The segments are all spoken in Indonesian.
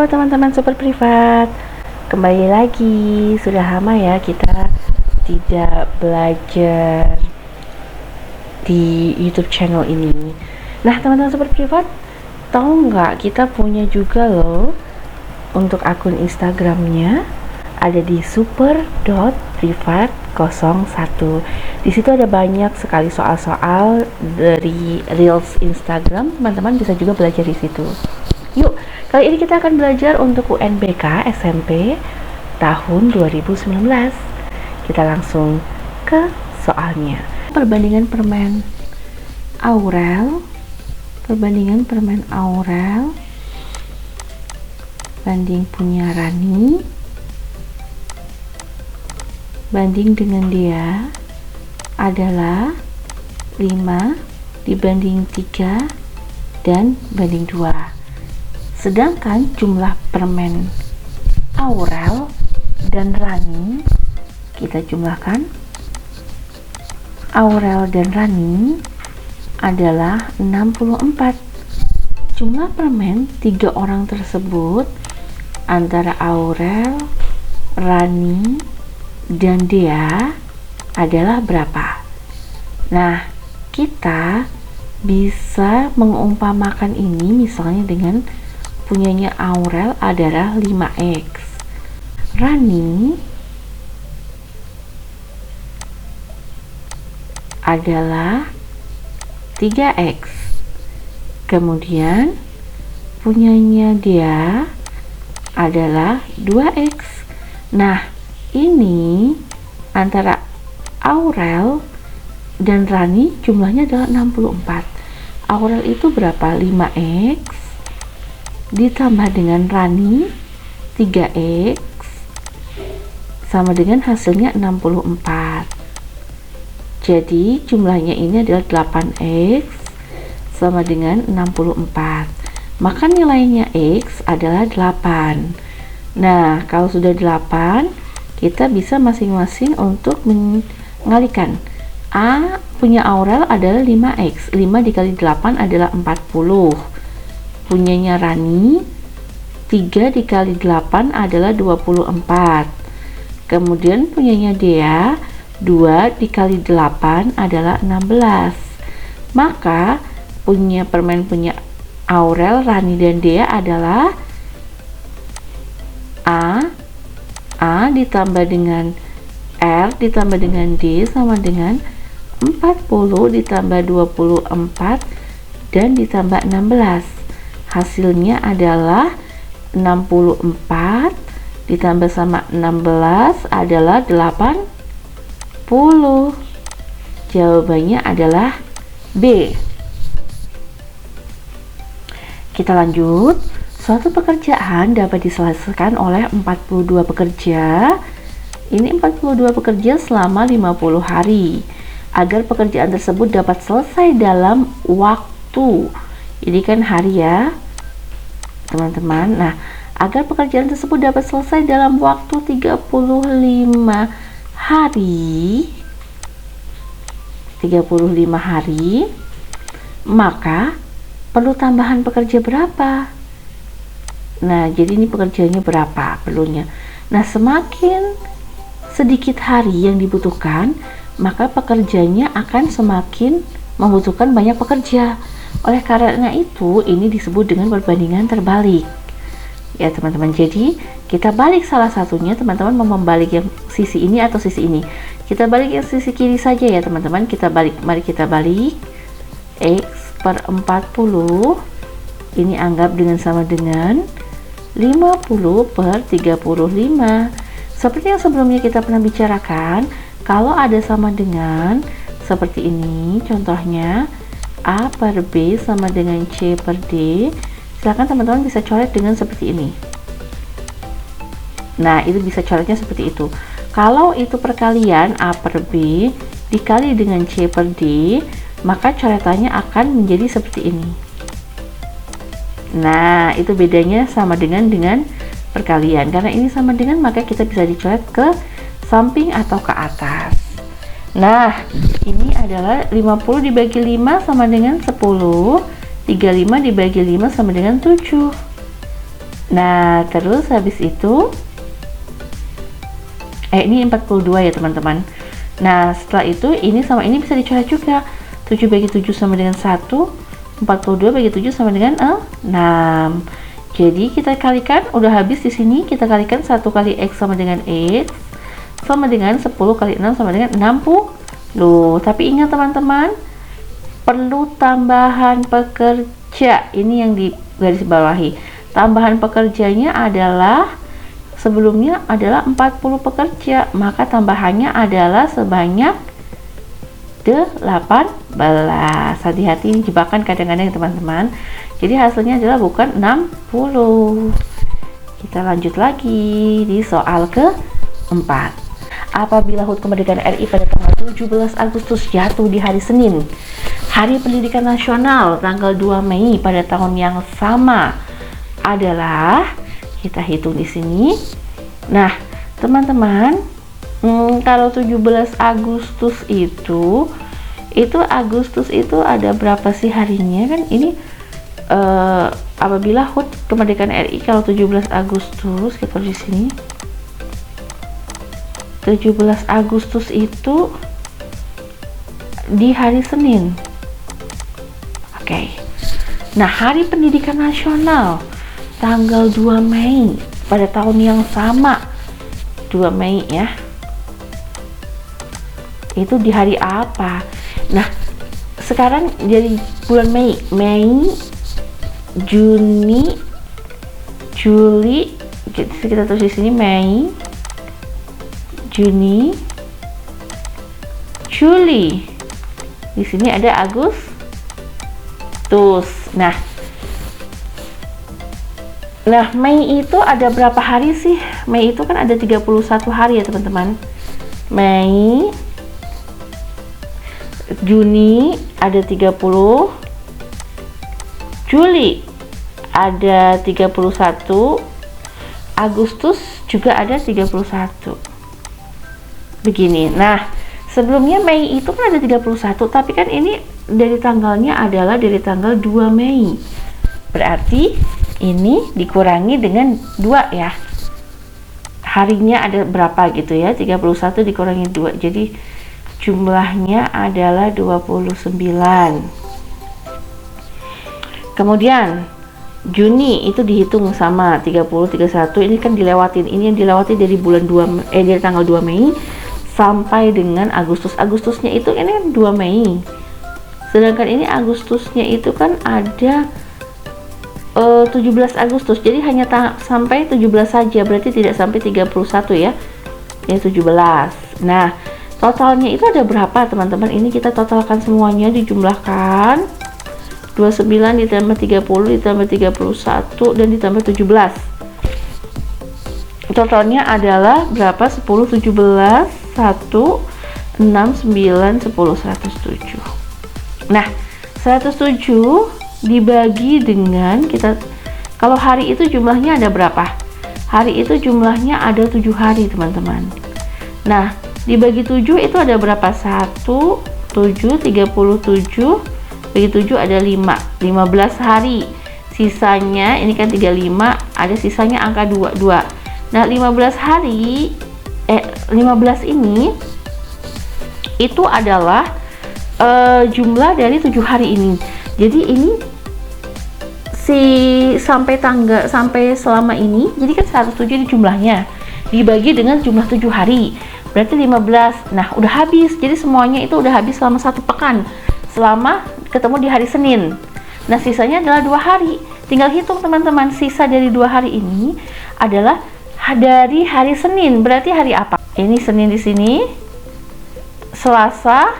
Halo teman-teman super privat, kembali lagi. Sudah lama ya kita tidak belajar di YouTube channel ini. Nah teman-teman super privat, tahu nggak kita punya juga loh untuk akun Instagramnya, ada di super.privat01. Di situ ada banyak sekali soal-soal dari Reels Instagram. Teman-teman bisa juga belajar di situ. Yuk, kali ini kita akan belajar untuk UNBK SMP tahun 2019. Kita langsung ke soalnya. Perbandingan permen Aurel banding punya Rani banding dengan dia adalah 5 dibanding 3 dan banding 2. Sedangkan jumlah permen Aurel dan Rani kita jumlahkan. Aurel dan Rani adalah 64. Jumlah permen 3 orang tersebut antara Aurel, Rani, dan Dea adalah berapa? Nah, kita bisa mengumpamakan ini misalnya dengan punyanya Aurel adalah 5x, Rani adalah 3x, kemudian punyanya dia adalah 2x. Nah, ini antara Aurel dan Rani jumlahnya adalah 64. Aurel itu berapa? 5x ditambah dengan Rani 3x sama dengan hasilnya 64. Jadi jumlahnya ini adalah 8x sama dengan 64. Maka nilainya x adalah 8. Nah, kalau sudah 8, kita bisa masing-masing untuk mengalihkan. A punya Aurel adalah 5x. 5 dikali 8 adalah 40. Punyanya Rani 3 dikali 8 adalah 24. Kemudian punyanya Dea 2 dikali 8 adalah 16. Maka permen punya Aurel, Rani, dan Dea adalah A ditambah dengan R ditambah dengan D sama dengan 40 ditambah 24 dan ditambah 16. Hasilnya adalah 64 ditambah sama 16 adalah 80. Jawabannya adalah B. Kita lanjut. Suatu pekerjaan dapat diselesaikan oleh 42 pekerja. Ini 42 pekerja selama 50 hari. Agar pekerjaan tersebut dapat selesai dalam waktu. Ini kan hari ya, teman-teman. Nah, agar pekerjaan tersebut dapat selesai dalam waktu 35 hari, maka perlu tambahan pekerja berapa? Nah, jadi ini pekerjaannya berapa perlunya. Nah, semakin sedikit hari yang dibutuhkan, maka pekerjanya akan semakin membutuhkan banyak pekerja. Oleh karena itu, ini disebut dengan perbandingan terbalik. Ya, teman-teman. Jadi, kita balik salah satunya, teman-teman mau membalik yang sisi ini atau sisi ini. Kita balik yang sisi kiri saja ya, teman-teman. Kita balik. Mari kita balik. X per 40 ini anggap dengan sama dengan 50 per 35. Seperti yang sebelumnya kita pernah bicarakan, kalau ada sama dengan seperti ini, contohnya A per B sama dengan C per D, silakan teman-teman bisa coret dengan seperti ini. Nah, itu bisa coretnya seperti itu. Kalau itu perkalian A per B dikali dengan C per D, maka coretannya akan menjadi seperti ini. Nah, itu bedanya sama dengan perkalian. Karena ini sama dengan, maka kita bisa dicoret ke samping atau ke atas. Nah, ini adalah 50 dibagi 5 sama dengan 10, 35 dibagi 5 sama dengan 7. Nah, terus habis itu ini 42 ya teman-teman. Nah, setelah itu ini sama ini bisa dicoret juga. 7 bagi 7 sama dengan 1, 42 bagi 7 sama dengan 6. Jadi kita kalikan, udah habis di sini, kita kalikan 1 kali X sama dengan X sama dengan 10 kali 6 sama dengan 60. Tapi ingat teman-teman, perlu tambahan pekerja. Ini yang di garis bawahi. Tambahan pekerjanya adalah sebelumnya adalah 40 pekerja, maka tambahannya adalah sebanyak 18. Hati-hati, ini jebakan kadang-kadang teman-teman. Jadi hasilnya adalah bukan 60. Kita lanjut lagi di soal keempat. Apabila HUT kemerdekaan RI pada tanggal 17 Agustus jatuh di hari Senin, Hari Pendidikan Nasional tanggal 2 Mei pada tahun yang sama adalah, kita hitung di sini. Nah, teman-teman, kalau 17 Agustus itu Agustus itu ada berapa sih harinya kan? Ini apabila HUT kemerdekaan RI kalau 17 Agustus, kita di sini 17 Agustus itu di hari Senin. Oke. Nah, Hari Pendidikan Nasional tanggal 2 Mei pada tahun yang sama, 2 Mei ya. Itu di hari apa? Nah, sekarang jadi bulan Mei, Juni, Juli. Kita tulis di sini Mei, Juni, Juli. Di sini ada Agustus. Nah, Mei itu ada berapa hari sih? Mei itu kan ada 31 hari ya teman-teman. Mei, Juni ada 30, Juli ada 31, Agustus juga ada 31. Begini. Nah, sebelumnya Mei itu kan ada 31, tapi kan ini dari tanggalnya adalah dari tanggal 2 Mei. Berarti ini dikurangi dengan 2 ya. Harinya ada berapa gitu ya? 31 dikurangi 2. Jadi jumlahnya adalah 29. Kemudian Juni itu dihitung sama 30, 31. Ini kan dilewatin. Ini yang dilewati dari bulan 2 dari tanggal 2 Mei sampai dengan Agustus. Agustusnya itu ini kan 2 Mei. Sedangkan ini Agustusnya itu kan ada 17 Agustus. Jadi hanya sampai 17 saja, berarti tidak sampai 31 ya. Ini 17. Nah, totalnya itu ada berapa teman-teman? Ini kita totalkan semuanya, dijumlahkan. 29 ditambah 30 ditambah 31 dan ditambah 17. Totalnya adalah berapa? 10, 17, 1, 6, 9, 10, 107. Nah, 107 dibagi dengan kalau hari itu jumlahnya ada berapa? Hari itu jumlahnya ada 7 hari teman-teman. Nah, dibagi 7 itu ada berapa? 1, 7, 37 bagi 7 ada 5, 15 hari. Sisanya ini kan 35, ada sisanya angka 2. Nah, 15 hari 15 ini itu adalah jumlah dari 7 hari ini. Jadi ini sampai selama ini, jadi kan 107 ini jumlahnya dibagi dengan jumlah 7 hari, berarti 15. Nah, udah habis. Jadi semuanya itu udah habis selama 1 pekan, selama ketemu di hari Senin. Nah, sisanya adalah 2 hari. Tinggal hitung teman-teman, sisa dari 2 hari ini adalah dari hari Senin. Berarti hari apa? Ini Senin di sini, Selasa,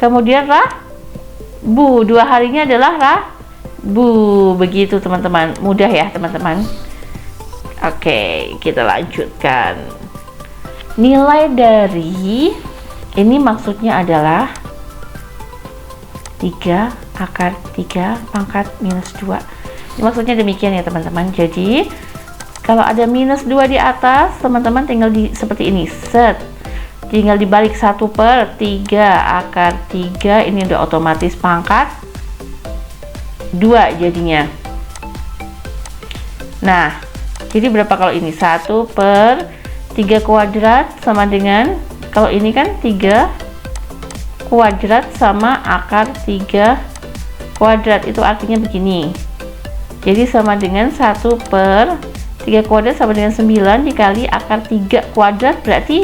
kemudian Rabu. 2 harinya adalah Rabu. Begitu teman-teman. Mudah ya teman-teman. Oke, kita lanjutkan. Nilai dari ini maksudnya adalah 3 akar 3 pangkat minus 2. Ini maksudnya demikian ya teman-teman. Jadi kalau ada minus 2 di atas, teman-teman tinggal seperti ini, tinggal dibalik 1/3 akar 3. Ini udah otomatis pangkat 2 jadinya. Nah, jadi berapa kalau ini? 1/3 kuadrat sama dengan, kalau ini kan 3 kuadrat sama akar 3 kuadrat, itu artinya begini. Jadi sama dengan 1/3 kuadrat sama dengan 9 dikali akar 3 kuadrat, berarti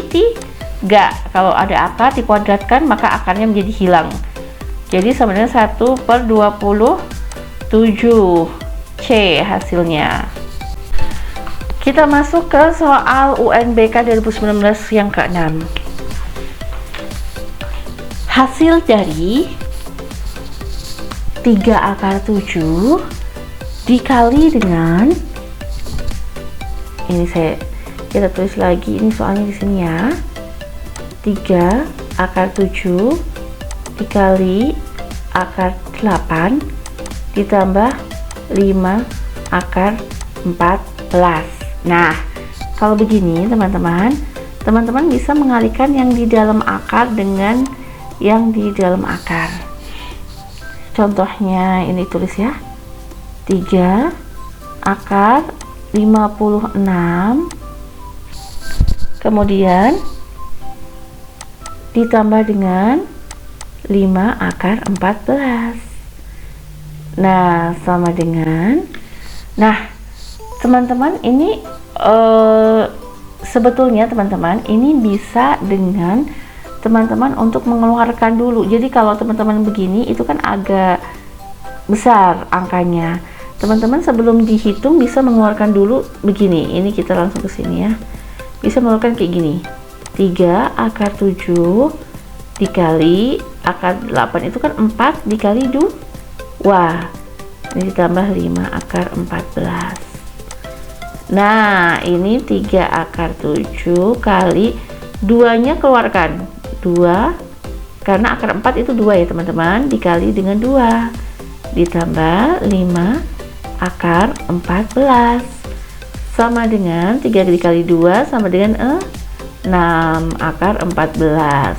3. Kalau ada akar dikuadratkan maka akarnya menjadi hilang. Jadi sama dengan 1/27. C hasilnya. Kita masuk ke soal UNBK 2019 yang ke-6. Hasil dari 3 akar 7 dikali dengan, ini kita tulis lagi, ini soalnya di sini ya. 3 akar 7 dikali akar 8 ditambah 5 akar 14. Nah, kalau begini teman-teman bisa mengalihkan yang di dalam akar dengan yang di dalam akar. Contohnya ini tulis ya, 3 akar 56 kemudian ditambah dengan 5 akar 14. Nah, sama dengan, nah teman-teman ini sebetulnya teman-teman ini bisa dengan teman-teman untuk mengeluarkan dulu. Jadi kalau teman-teman begini itu kan agak besar angkanya. Teman-teman sebelum dihitung bisa mengeluarkan dulu begini. Ini kita langsung ke sini ya. Bisa mengeluarkan kayak gini. 3 akar 7 dikali akar 8 itu kan 4 dikali 2. Wah, ini ditambah 5 akar 14. Nah, ini 3 akar 7 kali 2-nya keluarkan. 2, karena akar 4 itu 2 ya teman-teman, dikali dengan 2. Ditambah 5 akar 14. Sama dengan 3 dikali 2 sama dengan 6 akar 14.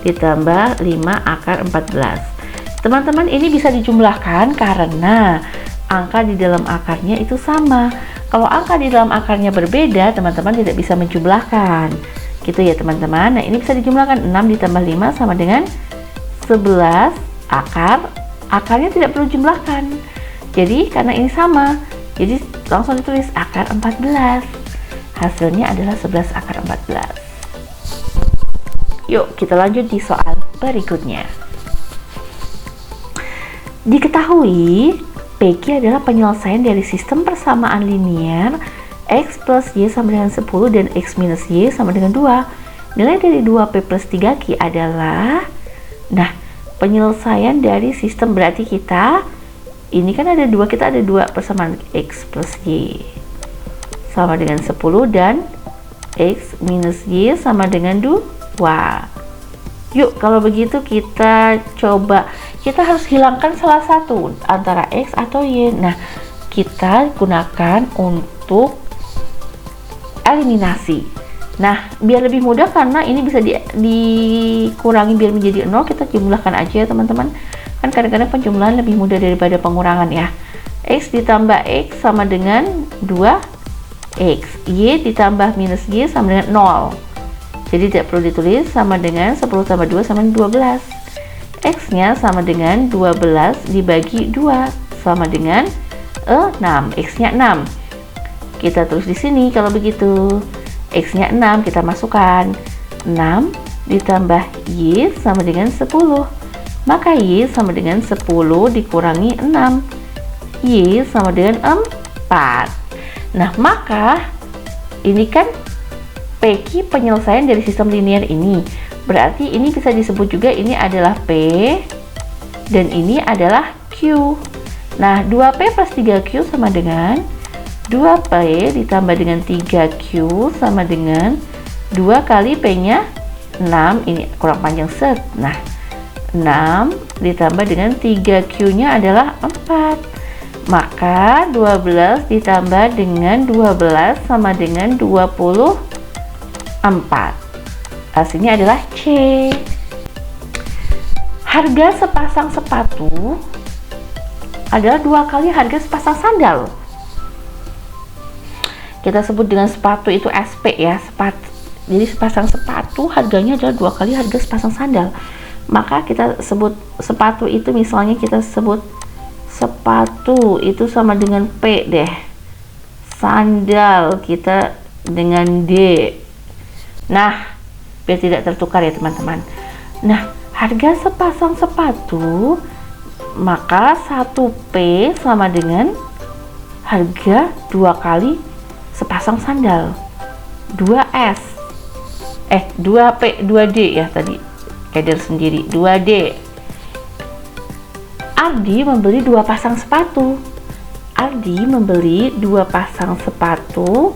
Ditambah 5 akar 14. Teman-teman ini bisa dijumlahkan karena angka di dalam akarnya itu sama. Kalau angka di dalam akarnya berbeda, teman-teman tidak bisa menjumlahkan. Gitu ya teman-teman. Nah, ini bisa dijumlahkan. 6 ditambah 5 sama dengan 11 akar. Akarnya tidak perlu jumlahkan. Jadi karena ini sama, jadi langsung ditulis akar 14. Hasilnya adalah 11 akar 14. Yuk kita lanjut di soal berikutnya. Diketahui PQ adalah penyelesaian dari sistem persamaan linear X plus Y sama dengan 10 dan X minus Y sama dengan 2. Nilai dari 2P plus 3Q adalah, nah penyelesaian dari sistem berarti kita, ini kan ada 2, kita ada 2 persamaan X plus Y sama dengan 10 dan X minus Y sama dengan 2. Yuk kalau begitu kita coba, kita harus hilangkan salah satu antara X atau Y. Nah, kita gunakan untuk eliminasi. Nah, biar lebih mudah karena ini bisa dikurangi biar menjadi 0, kita jumlahkan aja ya teman-teman. Kan kadang-kadang penjumlahan lebih mudah daripada pengurangan ya. X ditambah X sama dengan 2X. Y ditambah minus Y sama dengan 0. Jadi tidak perlu ditulis, sama dengan 10 tambah 2 sama dengan 12. X-nya sama dengan 12 dibagi 2 sama dengan 6. X-nya 6. Kita tulis di sini kalau begitu. X-nya 6 kita masukkan. 6 ditambah Y sama dengan 10. Maka Y sama dengan 10 dikurangi 6. Y sama dengan 4. Nah, maka ini kan PQ penyelesaian dari sistem linear ini. Berarti ini bisa disebut juga ini adalah P dan ini adalah Q. Nah, 2P plus 3Q sama dengan 2P ditambah dengan 3Q sama dengan 2 kali P-nya 6. Ini kurang panjang set. Nah, 6 ditambah dengan 3Q-nya adalah 4. Maka 12 ditambah dengan 12 sama dengan 24. Hasilnya adalah C. Harga sepasang sepatu adalah 2 kali harga sepasang sandal. kita sebut dengan sepatu itu SP ya, jadi sepasang sepatu harganya adalah 2 kali harga sepasang sandal. Maka kita sebut sepatu itu, misalnya kita sebut sepatu itu sama dengan P deh, sandal kita dengan D. Nah, biar tidak tertukar ya teman-teman. Nah, harga sepasang sepatu, maka 1P sama dengan harga 2 kali sepasang sandal. 2S 2P 2D ya, tadi keder sendiri, 2D. Ardi membeli 2 pasang sepatu. Ardi membeli 2 pasang sepatu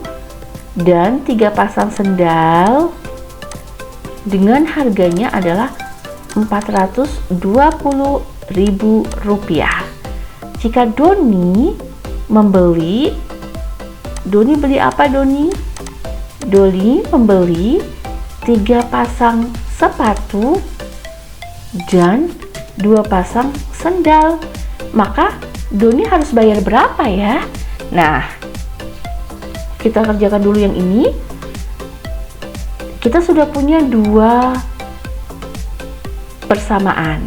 dan 3 pasang sendal dengan harganya adalah Rp420.000. Jika Doni beli apa Doni? Doni membeli 3 pasang sepatu dan 2 pasang sendal. Maka Doni harus bayar berapa ya? Nah, kita kerjakan dulu yang ini. Kita sudah punya 2 persamaan.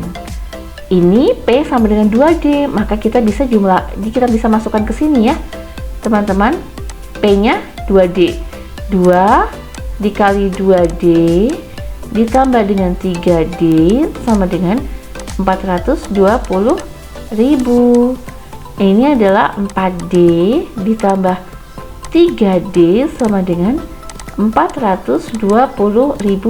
Ini P sama dengan 2D, maka kita bisa masukkan ke sini ya teman-teman. P-nya 2D. 2 dikali 2D ditambah dengan 3D sama dengan 420.000. Ini adalah 4D ditambah 3D sama dengan Rp420.000.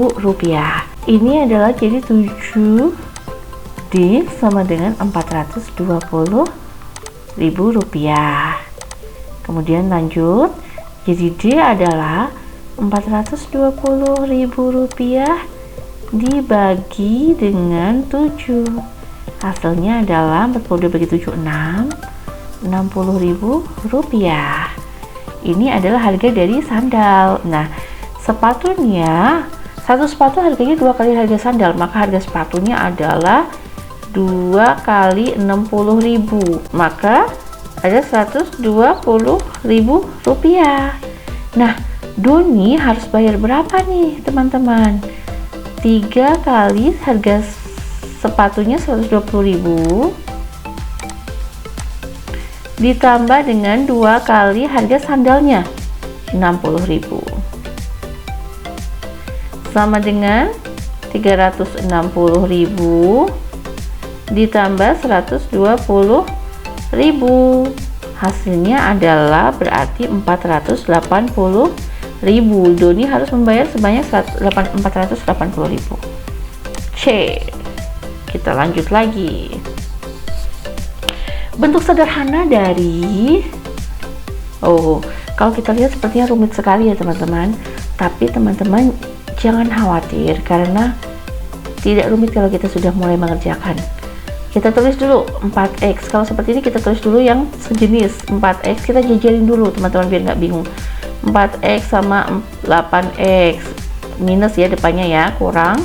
Ini adalah jadi 7D sama dengan Rp420.000. Kemudian lanjut, jadi D adalah Rp420.000 dibagi dengan 7. Hasilnya adalah 42 bagi 7, 60.000 rupiah. Ini adalah harga dari sandal. Nah, sepatunya, satu sepatu harganya 2 kali harga sandal, maka harga sepatunya adalah 2 kali 60.000, maka ada 120.000 rupiah. Nah, Doni harus bayar berapa nih teman-teman? 3 kali harga sepatunya 120.000 ditambah dengan 2 kali harga sandalnya 60.000 sama dengan 360.000 ditambah 120.000. Hasilnya adalah berarti 480.000. Doni harus membayar sebanyak 480.000. C. Kita lanjut lagi. Bentuk sederhana dari kalau kita lihat sepertinya rumit sekali ya teman-teman, tapi teman-teman jangan khawatir karena tidak rumit kalau kita sudah mulai mengerjakan. Kita tulis dulu 4x. Kalau seperti ini kita tulis dulu yang sejenis 4x, kita jajarin dulu teman-teman biar nggak bingung. 4x sama 8x minus ya depannya ya, kurang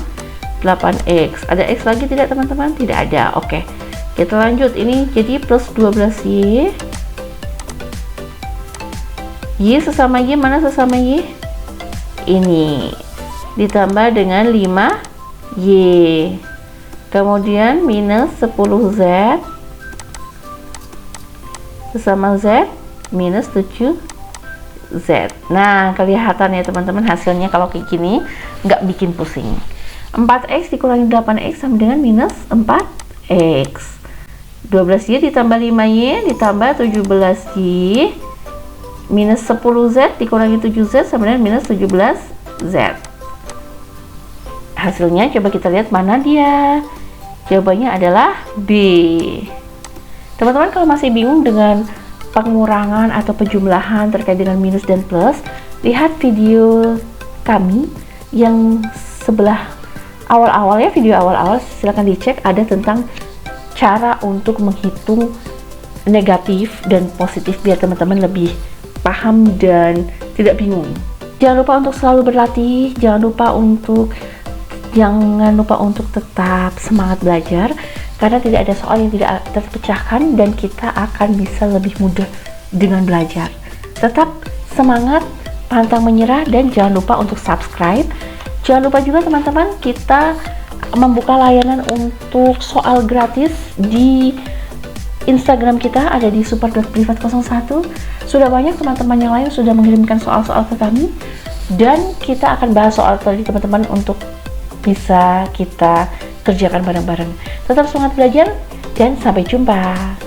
8x. Ada x lagi tidak teman-teman? Tidak ada. Oke, kita lanjut. Ini jadi plus 12y. Y sesama y, mana sesama y? Ini ditambah dengan 5y, kemudian minus 10z sesama z minus 7z. Nah, kelihatan ya teman-teman hasilnya kalau kayak gini, nggak bikin pusing. 4x dikurangi 8x sama dengan minus 4x. 12y ditambah 5y ditambah 17y minus 10z dikurangi 7z sama dengan minus 17z. Hasilnya coba kita lihat mana dia. Jawabannya adalah B. Teman-teman kalau masih bingung dengan pengurangan atau penjumlahan terkait dengan minus dan plus, lihat video kami yang sebelah awal-awal ya, video awal-awal, silahkan dicek, ada tentang cara untuk menghitung negatif dan positif biar teman-teman lebih paham dan tidak bingung. Jangan lupa untuk selalu berlatih, jangan lupa untuk tetap semangat belajar, karena tidak ada soal yang tidak terpecahkan dan kita akan bisa lebih mudah dengan belajar. Tetap semangat, pantang menyerah, dan jangan lupa untuk subscribe. Jangan lupa juga teman-teman, kita membuka layanan untuk soal gratis di Instagram kita, ada di super.privat01. Sudah banyak teman-teman yang lain sudah mengirimkan soal-soal ke kami, dan kita akan bahas soal tadi teman-teman untuk bisa kita kerjakan bareng-bareng. Tetap semangat belajar dan sampai jumpa.